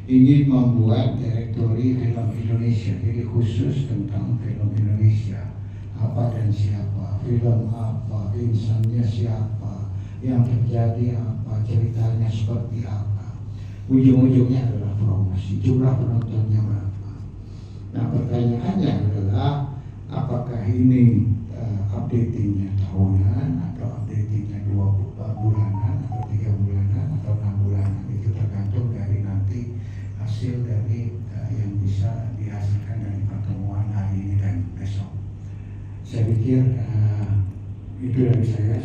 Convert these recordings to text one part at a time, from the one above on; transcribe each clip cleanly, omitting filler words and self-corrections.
ingin membuat direktori film Indonesia, jadi khusus tentang film Indonesia, apa dan siapa, film apa, insannya siapa, yang terjadi apa, ceritanya seperti apa. Ujung-ujungnya adalah promosi, jumlah penontonnya berapa. Nah, pertanyaannya adalah apakah ini updatingnya tahunan atau updatingnya 2 bulanan atau 3 bulanan atau 6 bulanan, itu tergantung dari nanti hasil dari yang bisa dihasilkan dari pertemuan hari ini dan besok. Saya pikir itu dari saya.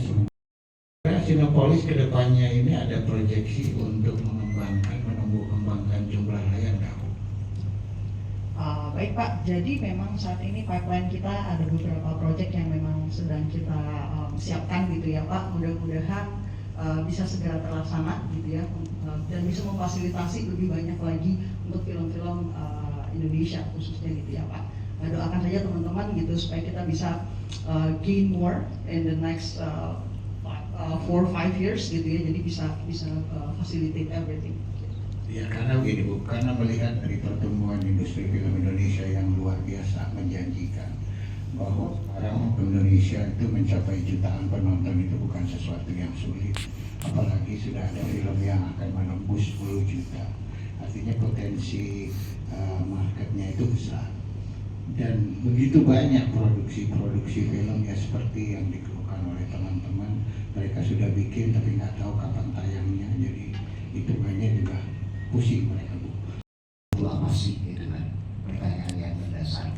Sinopolis kedepannya ini ada proyeksi untuk menumbuh kembangkan jumlah layar dakwah. Baik Pak, jadi memang saat ini pipeline kita ada beberapa proyek yang memang sedang kita siapkan gitu ya Pak. Mudah-mudahan bisa segera terlaksana gitu ya, dan bisa memfasilitasi lebih banyak lagi untuk film-film Indonesia khususnya gitu ya Pak. Doakan saja teman-teman gitu supaya kita bisa gain more in the next 4-5 years gitu ya, jadi bisa facilitate everything. Ya, karena begini Bu, karena melihat dari pertumbuhan industri film Indonesia yang luar biasa menjanjikan, bahwa sekarang Indonesia itu mencapai jutaan penonton itu bukan sesuatu yang sulit, apalagi sudah ada film yang akan menembus 10 juta, artinya potensi marketnya itu besar. Dan begitu banyak produksi-produksi film ya seperti yang dikeluhkan oleh teman-teman, mereka sudah bikin tapi nggak tahu kapan tayangnya, jadi hitungannya juga pusing mereka Bu. Apa sih gitu kan, pertanyaan yang mendasar.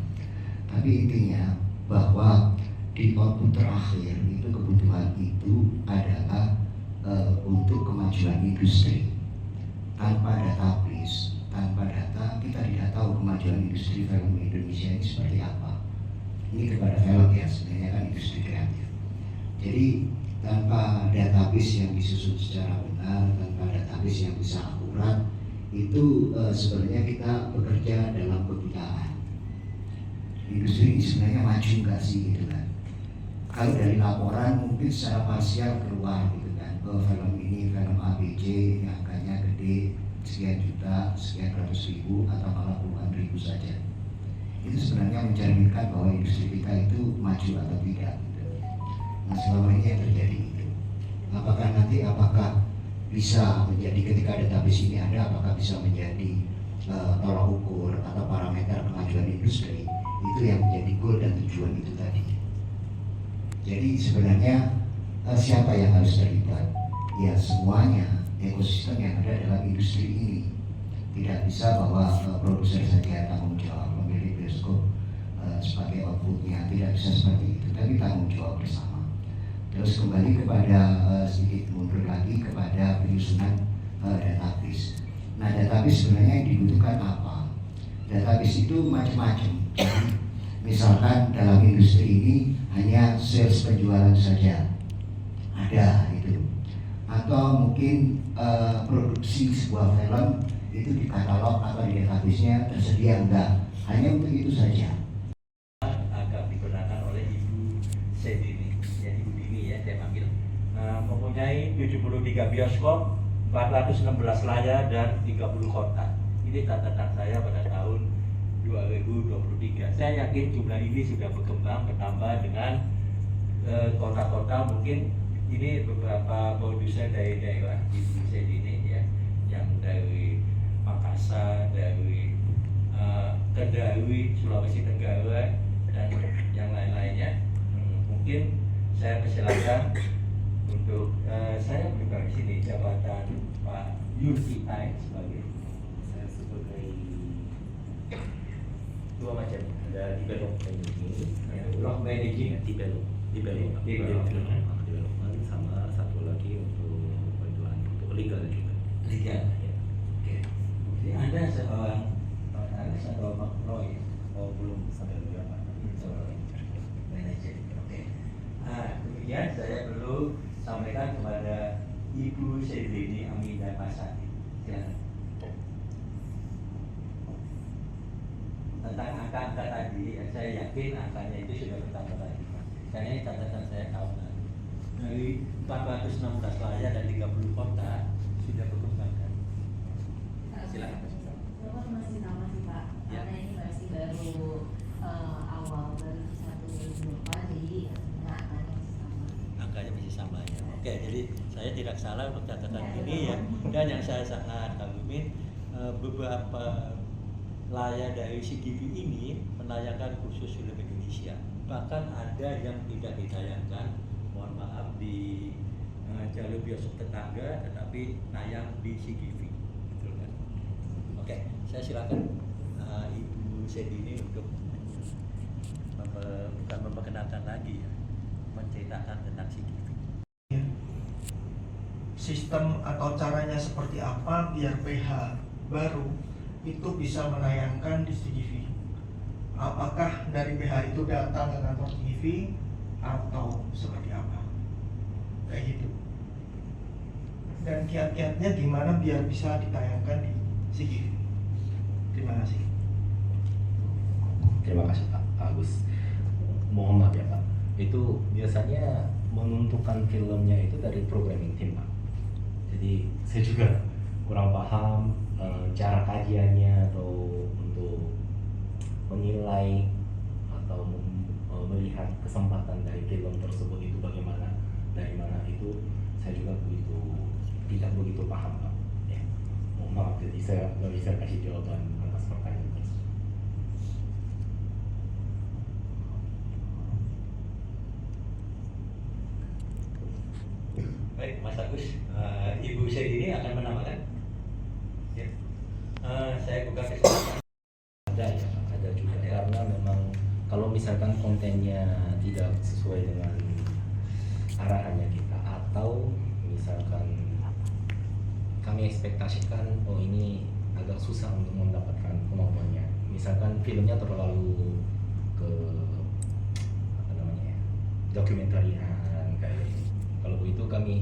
Tapi intinya bahwa di output terakhir itu kebutuhan itu adalah untuk kemajuan industri. Tanpa database, tanpa data kita tidak tahu kemajuan industri film Indonesia ini seperti apa. Ini kepada film ya, sebenarnya kan industri kreatif. Jadi tanpa database yang disusun secara benar, tanpa database yang bisa akurat, itu sebenarnya kita bekerja dalam kebutaan. Industri ini sebenarnya maju nggak sih gitu kan? Kalau dari laporan mungkin secara parsial keluar gitu kan, film ini film ABC yang angkanya gede sekian juta, sekian ratus ribu atau malah puluhan ribu saja. Itu sebenarnya mencerminkan bahwa industri kita itu maju atau tidak gitu. Nah selama ini yang terjadi itu, apakah bisa menjadi ketika database ini ada, apakah bisa menjadi tolak ukur atau parameter kemajuan industri, itu yang menjadi goal dan tujuan itu tadi. Jadi sebenarnya siapa yang harus terlibat? Ya semuanya, ekosistem yang ada dalam industri ini. Tidak bisa bahwa produser saja tanggung jawab, memilih bioskop sebagai outputnya, tidak bisa seperti itu, tapi tanggung jawab bersama. Terus kembali kepada sedikit mundur lagi kepada penyusunan database. Nah database sebenarnya yang dibutuhkan apa? Database itu macam-macam. Jadi misalkan dalam industri ini hanya sales penjualan saja ada itu, atau mungkin produksi sebuah film itu di katalog atau di database-nya tersedia enggak, hanya untuk itu saja. Agak digunakan oleh Ibu Sedini, ya Ibu Dini ya saya panggil, mempunyai 73 bioskop, 416 layar dan 30 kota. Ini catatan saya pada tahun 2023. Saya yakin jumlah ini sudah berkembang, bertambah dengan kota-kota. Mungkin ini beberapa produser dari daerah Ibu Sedini ya, yang dari Makassar, dari Kendari, Sulawesi Tenggara dan yang lain-lainnya. Mungkin saya persilakan untuk saya buka di sini jabatan Pak UCI sebagai dua macam, ada development managing, development sama satu lagi untuk bantuan untuk legal juga. Legal ya. Oke. Jadi Anda seorang analis atau makro ya? Oh belum sampai berapa? Manajer. Oke. Kemudian saya perlu sampaikan kepada Ibu Sedini Aminah Pasati. Silakan. Tentang angka-angka tadi, saya yakin angkanya itu sudah bertambah lagi. Karena ini catatan saya tahun lalu. Dari 416 layar dan 30 kota sudah berkembang. Silakan. Apa masih sama sih Pak? Ya. Karena ini masih baru awal baru 1/2024, jadi angkanya masih sama. Angkanya masih sama ya. Oke, jadi saya tidak salah untuk catatan ini ya. Dan yang saya sangat kagumin beberapa layar dari CGV ini menayangkan khusus film Indonesia. Bahkan ada yang tidak ditayangkan, mohon maaf, di jalur bioskop tetangga, tetapi tayang di CGV. Betul kan? Oke, saya silakan Ibu Sedini untuk bukan memperkenalkan lagi ya, menceritakan tentang CGV. Sistem atau caranya seperti apa biar PH baru itu bisa menayangkan di CGV. Apakah dari PH itu datang ke kantor CGV atau seperti apa? Kayak gitu. Dan kiat-kiatnya gimana biar bisa ditayangkan di CGV. Terima kasih. Terima kasih Pak Agus. Mohon maaf ya Pak, itu biasanya menentukan filmnya itu dari programming team Pak. Jadi saya juga kurang paham cara kajiannya atau untuk menilai atau melihat kesempatan dari film tersebut itu bagaimana, dari mana itu saya juga tidak begitu paham Pak. Ya. Mohon maaf, jadi saya nggak bisa kasih jawaban atas pertanyaan tersebut. Baik, Mas Agus, Ibu Sedini akan menambahkan. Ya. Saya buka kesempatan. Ada ya, ada juga karena memang kalau misalkan kontennya tidak sesuai dengan arahannya kita atau misalkan kami ekspektasikan ini agak susah untuk mendapatkan penontonnya, misalkan filmnya terlalu ke apa namanya ya, dokumentarian kayak gitu. Kalau begitu kami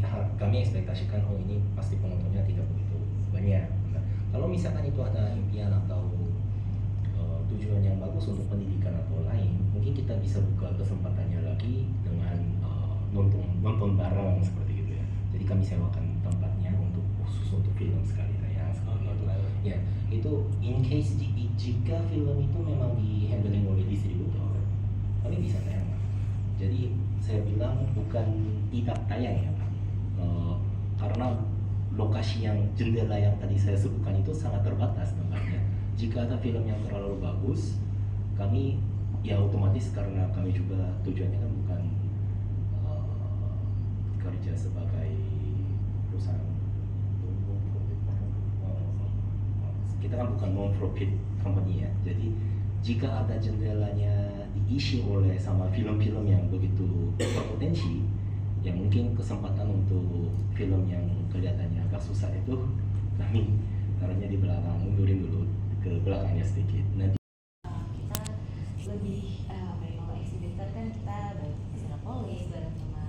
ekspektasikan ini pasti penontonnya tidak begitu banyak. Nah, kalau misalkan itu ada impian atau tujuan yang bagus untuk pendidikan atau lain, mungkin kita bisa buka kesempatannya lagi dengan nonton bareng seperti itu ya. Jadi kami sewakan tempatnya untuk khusus untuk film sekali tayang seperti itu. Ya, itu in case jika film itu memang di handling oleh distributor, kami bisa tayang. Jadi saya bilang bukan tidak tayang ya Pak, karena lokasi yang jendela yang tadi saya sebutkan itu sangat terbatas tempatnya. Jika ada film yang terlalu bagus, kami ya otomatis karena kami juga tujuannya kan bukan kerja sebagai perusahaan, kita kan bukan non-profit company ya. Jadi jika ada jendelanya diisi oleh sama film-film yang begitu berpotensi, yang mungkin kesempatan untuk film yang kelihatannya agak susah itu kami taruhnya di belakang, mundurin dulu ke belakangnya sedikit. Nanti Kita lebih kalau exhibitor kan kita bareng Sinapolis, bareng sama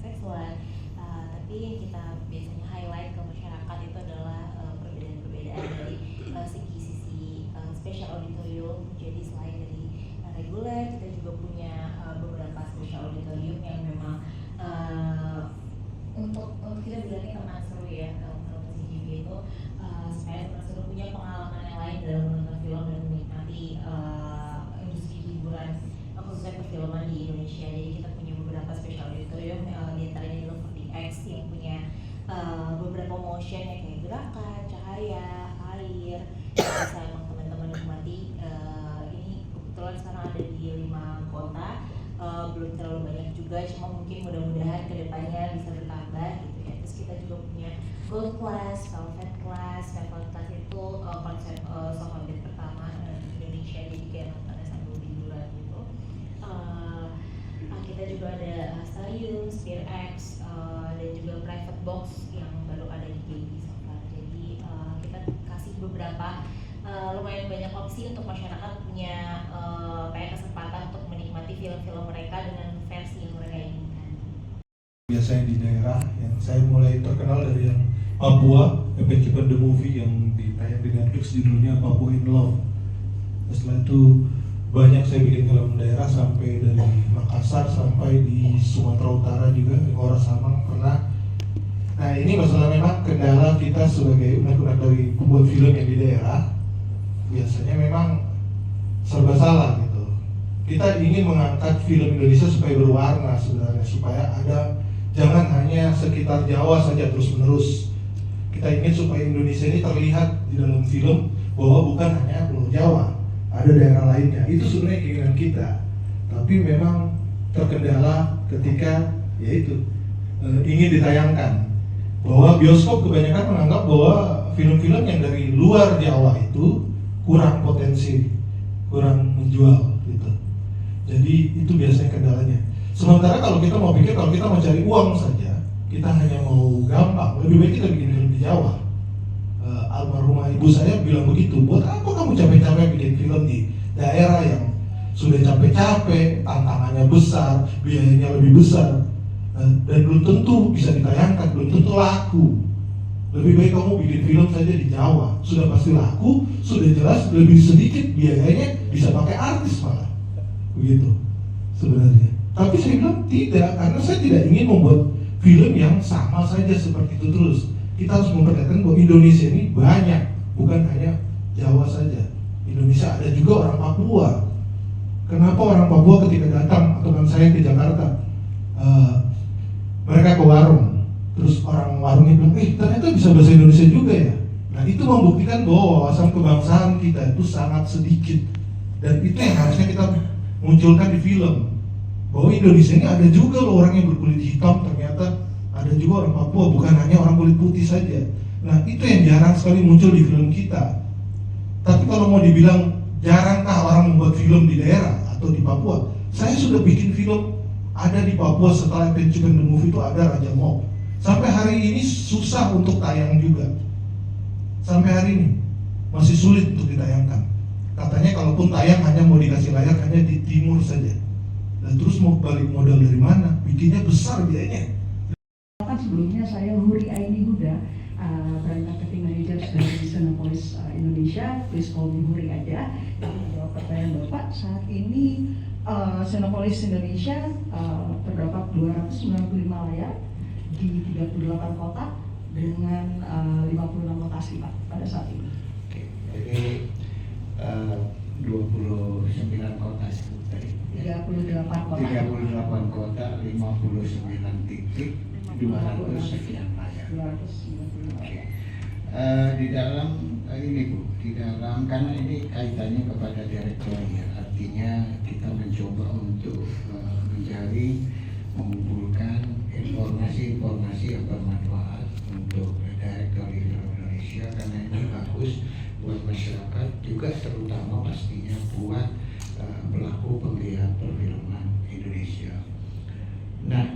XX1, tapi yang kita biasanya highlight ke masyarakat itu adalah perbedaan-perbedaan dari sisi special auditorium. Jadi selain dari reguler, kita juga punya beberapa special auditorium yang memang untuk kita bilangnya teman seru ya, untuk CGV itu supaya teman seru punya pengalaman yang lain dalam menonton film dan menikmati industri hiburan khususnya perfilman di Indonesia. Jadi kita punya beberapa special auditorium, di antaranya di Loverty X yang punya beberapa motion yang kayak gerakan, cahaya, air, bisa emang teman-teman nikmati. Ini kebetulan sekarang ada di 5 kota, belum terlalu banyak juga, cuma mungkin mudah-mudahan kedepannya bisa bertambah gitu ya. Terus kita juga punya Gold Class, Velvet Class. Velvet Class itu konsep soft update pertama di Indonesia, jadi kayak nontonnya sambil tiduran gitu. Kita juga ada Stadium, Spear X, dan juga Private Box yang baru ada di KB so far. Jadi kita kasih beberapa lumayan banyak opsi untuk masyarakat punya kayak kesempatan untuk menikmati film-film mereka dengan versi yang mereka inginkan. Biasanya di daerah yang saya mulai terkenal dari yang Papua, Epic the Movie yang ditayang di Netflix judulnya Papua in Love. Setelah itu banyak saya bikin film daerah sampai dari Makassar sampai di Sumatera Utara juga, di Ngora Samang pernah. Nah ini masalah memang kendala kita sebagai umat-umat dari pembuat film yang di daerah, biasanya memang serba salah gitu. Kita ingin mengangkat film Indonesia supaya berwarna sebenarnya, supaya ada, jangan hanya sekitar Jawa saja terus-menerus. Kita ingin supaya Indonesia ini terlihat di dalam film bahwa bukan hanya Pulau Jawa, ada daerah lainnya. Itu sebenarnya keinginan kita. Tapi memang terkendala ketika yaitu ingin ditayangkan. Bahwa bioskop kebanyakan menganggap bahwa film-film yang dari luar Jawa itu kurang potensi, kurang menjual gitu. Jadi itu biasanya kendalanya. Sementara kalau kita mau pikir, kalau kita mau cari uang saja, kita hanya mau gampang, lebih baik kita bikin film di Jawa. Almarhumah ibu saya bilang begitu, buat apa kamu capek-capek bikin film di daerah yang sudah capek-capek, tantangannya besar, biayanya lebih besar, dan belum tentu bisa ditayangkan, belum tentu laku. Lebih baik kamu bikin film saja di Jawa, sudah pasti laku, sudah jelas, lebih sedikit biayanya, bisa pakai artis malah, begitu sebenarnya. Tapi saya bilang tidak, karena saya tidak ingin membuat film yang sama saja seperti itu terus. Kita harus memperlihatkan bahwa Indonesia ini banyak, bukan hanya Jawa saja. Indonesia ada juga orang Papua. Kenapa orang Papua ketika datang teman saya ke Jakarta, mereka ke warung, terus orang warungnya bilang, ternyata bisa bahasa Indonesia juga ya. Nah itu membuktikan bahwa wawasan kebangsaan kita itu sangat sedikit, dan itu yang harusnya kita munculkan di film. Bahwa Indonesia ini ada juga loh orang yang berkulit hitam, ternyata ada juga orang Papua, bukan hanya orang kulit putih saja. Nah itu yang jarang sekali muncul di film kita. Tapi kalau mau dibilang jarangkah orang membuat film di daerah atau di Papua, saya sudah bikin film ada di Papua setelah Adventure the Movie itu ada Raja Mop. Sampai hari ini susah untuk tayang juga. Sampai hari ini masih sulit untuk ditayangkan. Katanya kalaupun tayang hanya mau dikasih layar hanya di timur saja. Dan terus mau balik modal dari mana? Bikinnya besar biayanya. Sebelumnya saya Huri Aini Huda, brand marketing manager dari Cinepolis Indonesia. Please call me Huri aja. Jawab pertanyaan Bapak, saat ini Cinepolis Indonesia terdapat 295 layar di 38 kota dengan 56 lokasi Pak pada saat ini. Oke, jadi 29 kota tadi. 38 kota. 38 kota, 59 titik, 200 sekian layar. 295 layar. Di dalam ini Bu, di dalam karena ini kaitannya kepada direktori ya, artinya kita mencoba untuk mencari, mengumpulkan informasi-informasi yang bermanfaat untuk direktori film Indonesia, karena ini bagus buat masyarakat juga, terutama pastinya buat pelaku penggiat perfilman Indonesia. Nah,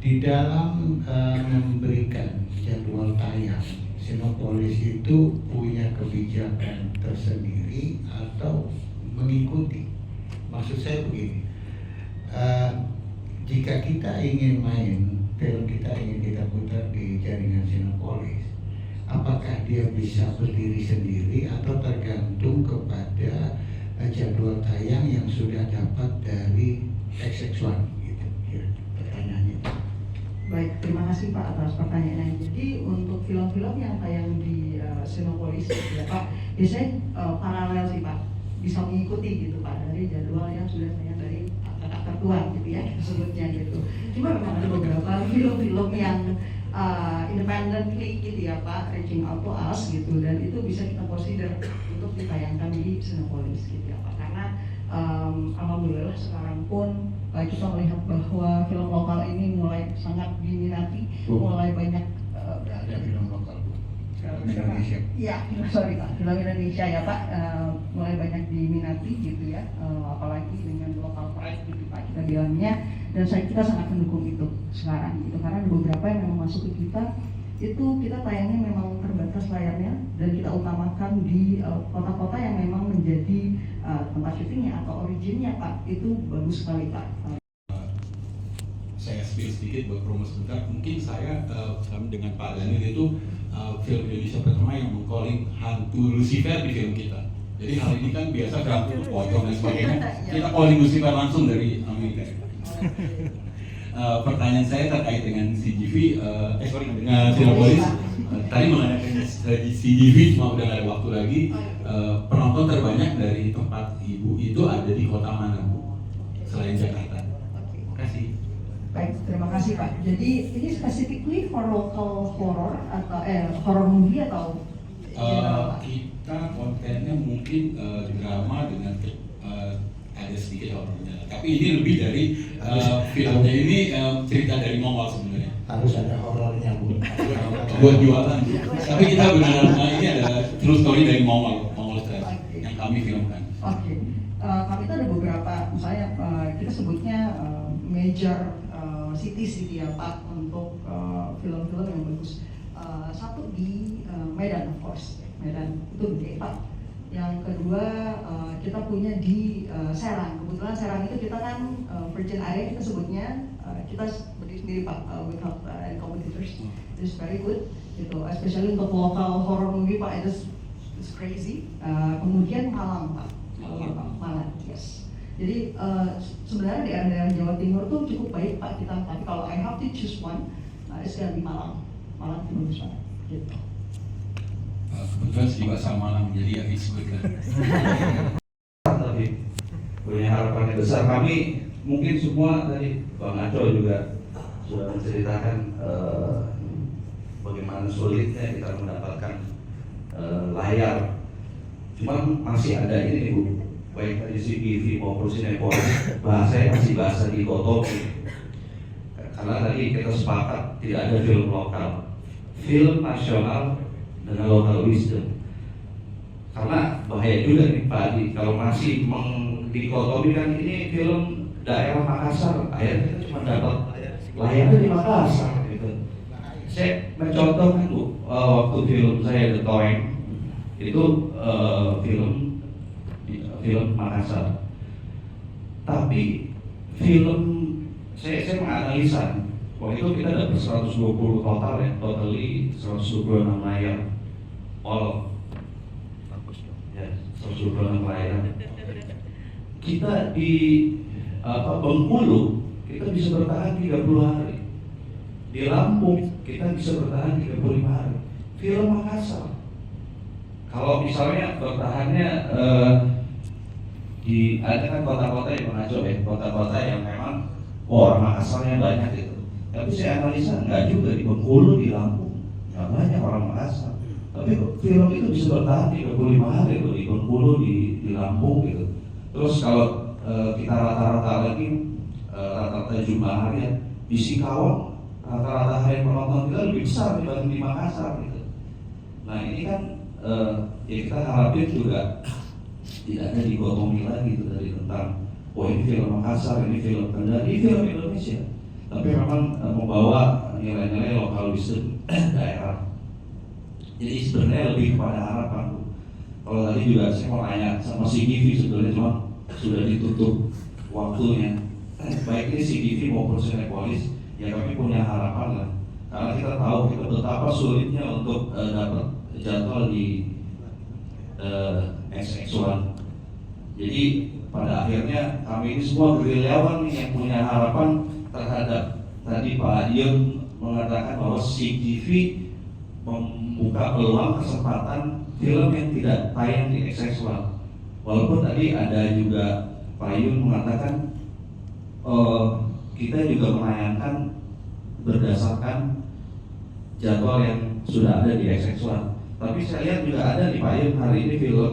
di dalam memberikan jadwal tayang, Cinepolis itu punya kebijakan tersendiri atau mengikuti. Maksud saya begini, jika kita ingin main film, kita ingin kita putar di jaringan Cinepolis, apakah dia bisa berdiri sendiri atau tergantung kepada jadwal tayang yang sudah dapat dari XX1 gitu, pertanyaannya. Baik, terima kasih Pak atas pertanyaannya. Jadi untuk film-film yang tayang di Cinepolis ya Pak, biasanya paralel sih Pak, bisa mengikuti gitu Pak dari jadwal yang sudah tayang dari kakak tertua gitu ya sebutnya gitu. Cuma memang ada beberapa film-film yang independently gitu ya Pak, reaching out to us gitu, dan itu bisa kita consider untuk ditayangkan di Cinepolis gitu ya Pak. Karena alhamdulillah sekarang pun kita melihat bahwa film lokal ini mulai sangat diminati, mulai banyak ada film lokal Bu, film Indonesia. Iya, sorry Pak, film Indonesia ya Pak, mulai banyak diminati gitu ya, apalagi dengan lokal pride gitu Pak kita bilangnya, dan kita sangat mendukung itu sekarang gitu, karena ada beberapa yang memang masuk ke kita itu kita tayangnya memang terbatas layarnya, dan kita utamakan di kota-kota yang memang menjadi tempat syutingnya atau originnya Pak, itu bagus sekali Pak. Saya sedikit buat promo sebentar. Mungkin saya dengan Pak Daniel itu film Indonesia pertama yang meng-calling hantu Lucifer di film kita. Jadi hal ini kan biasa hantu pocong dan sebagainya. Kita calling Lucifer langsung dari Amerika. pertanyaan saya terkait dengan CGV, dengan Filmopolis. Tadi mengenai CGV, cuma udah nggak ada waktu lagi. Penonton terbanyak dari tempat ibu itu ada di kota mana, Bu? Selain Jakarta. Terima kasih. Baik, terima kasih Pak. Jadi ini specifically for local horror atau horror movie atau Kita kontennya mungkin drama dengan ada sedikit horornya. Tapi ini lebih dari filmnya ini cerita dari Mongol sebenarnya. Harus ada horornya, Bu. Buat jualan. Tapi kita benar-benar ini ada true story dari Mongol Stress yang kami filmkan. Oke. Kami itu ada beberapa, misalnya kita sebutnya major cities gitu ya Pak untuk film-film yang bagus. Satu di Medan, of course, Medan itu gede Pak. Yang kedua kita punya di Serang. Kebetulan Serang itu kita kan Virgin Area kita sebutnya, kita berdiri sendiri Pak, without any competitors. It's very good, gitu. Especially untuk local horror movie Pak, it's crazy. Kemudian Malang Pak, Malang, yes. Jadi sebenarnya di daerah Jawa Timur tuh cukup baik Pak kita, tapi kalau I have to choose one, it's gonna be Malang. Malang itu bagus banget, gitu. Kebetulan sih bahasa Malang, jadi ya fix good lah. Tapi punya harapan yang besar. Kami mungkin semua tadi Bang Aco juga sudah menceritakan bagaimana sulitnya kita mendapatkan layar. Cuman masih ada ini Bu, baik tadi CGV maupun Cinepolis, bahasanya masih bahasa dikotomi. Karena tadi kita sepakat tidak ada film lokal, film nasional dengan local wisdom. Karena bahaya juga nih Pak Adi, kalau masih mendikotomikan ini film daerah Makassar, akhirnya kita cuma dapat layarnya di Makassar gitu. Saya mencontohkan Bu, waktu film saya The Toing itu film Makassar. Tapi film saya menganalisa, waktu itu kita dapat 120 total ya, totally 126 layar. All ya, 126 layar. Kita di Bengkulu kita bisa bertahan 30 hari. Di Lampung kita bisa bertahan 35 hari. Film Makassar, kalau misalnya bertahannya ada kan kota-kota yang mengacu ya, kota-kota yang memang orang Makassarnya banyak gitu. Tapi saya analisa enggak juga, di Bengkulu, di Lampung nggak banyak orang Makassar. Tapi film itu bisa bertahan 35 hari loh, di Bengkulu, di Lampung gitu. Terus kalau kita rata-rata lagi, rata-rata jumlah harian di Singkawang, rata-rata harian penonton kita lebih besar dibanding di Makassar gitu. Nah ini kan ya kita harapin juga tidak ada dikotomi lagi itu dari tentang ini film Makassar, ini film Kendari, ini film Indonesia. Tapi memang membawa nilai-nilai lokal wisdom daerah. Jadi sebenarnya lebih kepada harapan Bu. Kalau tadi juga saya mau tanya sama CGV sebenarnya, cuma sudah ditutup waktunya. Baik ini CGV maupun Cinepolis, ya kami punya harapan lah. Karena kita tahu kita betapa sulitnya untuk dapat jadwal di XX1. Jadi pada akhirnya kami ini semua gerilyawan nih yang punya harapan terhadap tadi Pak Adion mengatakan bahwa CGV membuka peluang kesempatan film yang tidak tayang di XX1. Walaupun tadi ada juga Pak Yun mengatakan kita juga menayangkan berdasarkan jadwal yang sudah ada di XX1. Tapi saya lihat juga ada di Pak Yun hari ini film,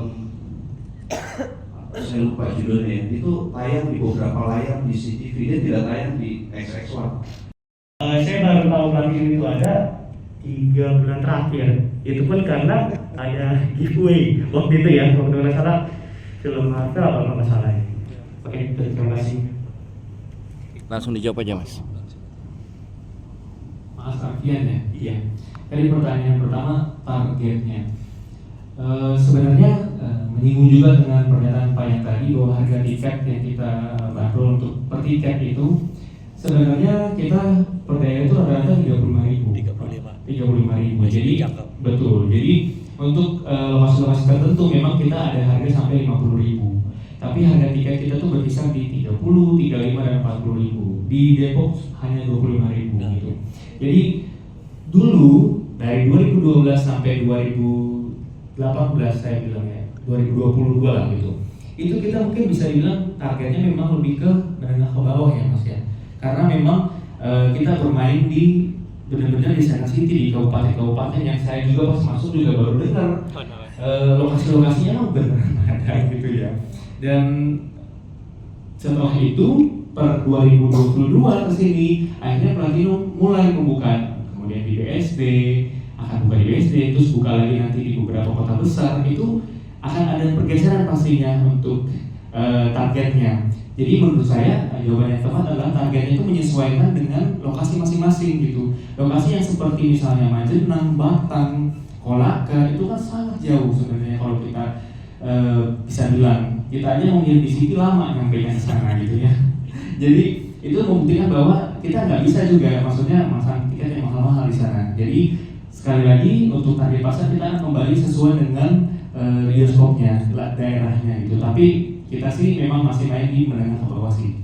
saya lupa judulnya, itu tayang di beberapa layar di CGV, dia tidak tayang di XX1. Saya baru tahu Bang Yun itu ada 3 bulan terakhir. Itu pun karena ada giveaway waktu itu ya, waktu nggak salah film Marvel apa nggak salah ya. Oke, terima kasih. Langsung dijawab aja Mas. Mas Arfian ya? Iya. Tadi pertanyaan pertama targetnya. Sebenarnya menyinggung juga dengan pernyataan Pak yang tadi bahwa harga tiket yang kita bandrol untuk per tiket itu sebenarnya kita per daerah itu rata-rata 35.000. Jadi betul. Jadi untuk lokasi-lokasi tertentu memang kita ada harga sampai 50.000. tapi harga tiket kita tuh berkisar di 30, 35 dan 40 ribu. Di Depok hanya 25 ribu gitu. Jadi dulu dari 2012 sampai 2018 saya bilang ya, 2022 lah gitu. Itu kita mungkin bisa bilang targetnya memang lebih ke menengah ke bawah ya Mas ya. Karena memang kita bermain di benar-benar di Center City, di kabupaten-kabupaten yang saya juga pas masuk juga baru dengar lokasi-lokasinya benar ada gitu ya. Dan setelah itu per 2022 ke sini akhirnya Platinum mulai membuka, kemudian di BSD akan buka di BSD, terus buka lagi nanti di beberapa kota besar. Itu akan ada pergeseran pastinya untuk targetnya. Jadi menurut saya jawaban yang tepat adalah targetnya itu menyesuaikan dengan lokasi masing-masing gitu. Lokasi yang seperti misalnya Majenang, Batang, Kolaka itu kan sangat jauh sebenarnya kalau kita bisa bilang. Kita aja mau ngirim di City lama nyampe ke sana gitu ya. Jadi itu membuktikan bahwa kita nggak bisa juga maksudnya masang tiket yang mahal-mahal di sana. Jadi sekali lagi untuk target pasar kita akan kembali sesuai dengan bioskopnya, daerahnya gitu. Tapi kita sih memang masih main di menengah ke bawah sih.